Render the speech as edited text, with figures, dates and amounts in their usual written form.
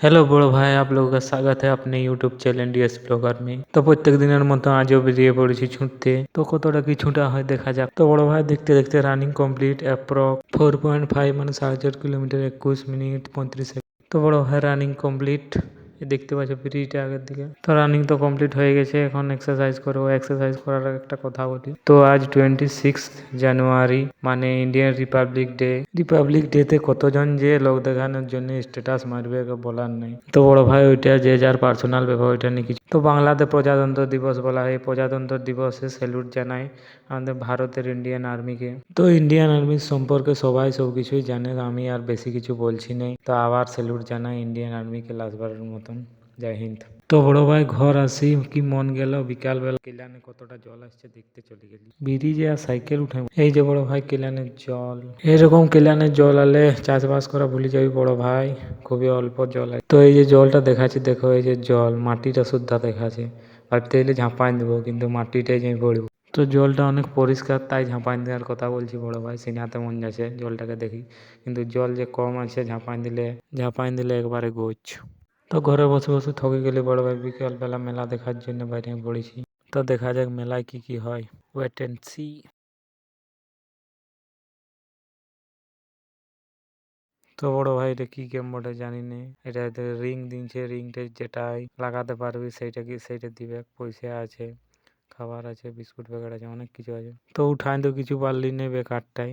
Hello बड़ो भाई, आप लोगों का स्वागत है अपने यूट्यूब चैनल डीएस ব্লগার में। তো প্রত্যেক দিনের মতো আজও বেরিয়ে পড়েছি ছুটতে। তো কতটা কি ছুটা হয় দেখা যাক। তো বড় ভাই দেখতে দেখতে রানিং কমপ্লিট অ্যাপ্রক্স 4.5 মানে 4.5 কিলোমিটার 21 মিনিট 35 সেকেন্ড। তো বড় ভাই রানিং কমপ্লিট, দেখতে পাচ্ছ ফ্রিটা আগের দিকে। তো রানিং তো কমপ্লিট হয়ে গেছে, এখন এক্সারসাইজ করবো। এক্সারসাইজ করার আগে একটা কথা বলি, তো আজ 26 জানুয়ারি মানে Indian Republic day. Republic day তে কতজন যে লোক দেখানোর জন্য স্ট্যাটাস মারবে বলার নেই। তো বড় ভাই ওইটা যে যার পার্সোনাল ব্যাপার, ওইটা নিয়ে কিছু। তো বাংলাতে প্রজাতন্ত্র দিবস বলা হয়, প্রজাতন্ত্র দিবসে স্যালুট জানাই আমাদের ভারতের ইন্ডিয়ান আর্মিকে। তো ইন্ডিয়ান আর্মি সম্পর্কে সবাই সবকিছুই জানে, আমি আর বেশি কিছু বলছি নেই। তো আবার স্যালুট জানাই ইন্ডিয়ান আর্মিকে লাস্টবারের মতন। জয় হিন্দ। তো বড় ভাই ঘর আসি কি মন গেল, বিকাল বেলা কেলানে কতটা জল আসছে দেখতে চলে গেলি ব্রিজে আর সাইকেল উঠে। এই যে বড় ভাই কেলানের জল, এরকম কেলানের জল আলে চাষবাস করা ভুলে যাবি বড় ভাই, খুবই অল্প জল আছে। তো এই যে জলটা দেখাচ্ছি দেখো, এই যে জল মাটিটা শুদ্ধা দেখাচ্ছে। ভাবতে এলে ঝাঁপাই দেবো কিন্তু মাটিটাই যাই পড়বো। তো জলটা অনেক পরিষ্কার, তাই ঝাঁপাই দেওয়ার কথা বলছি বড় ভাই। সিনাতে মন যাচ্ছে জলটাকে দেখি, কিন্তু জল যে কম আছে ঝাঁপাই দিলে একবারে গোছ। তো ঘরে বসে বসে থকে গেলে বড় ভাই, বিকেলবেলা মেলা দেখার জন্য বাইরে পড়েছি। তো দেখা যাক মেলায় কি কি হয়, ওয়েট এন্ড সি। তো বড় ভাই এটা কি গেম বটে জানি না। এটা রিং দিনছে, রিংটা যেটাই লাগাতে পারবি সেইটা দিবে। পয়সা আছে, খাবার আছে, বিস্কুট প্যাকেট আছে, অনেক কিছু আছে। তো উঠাই তো কিছু পারলি না, বেকারটাই।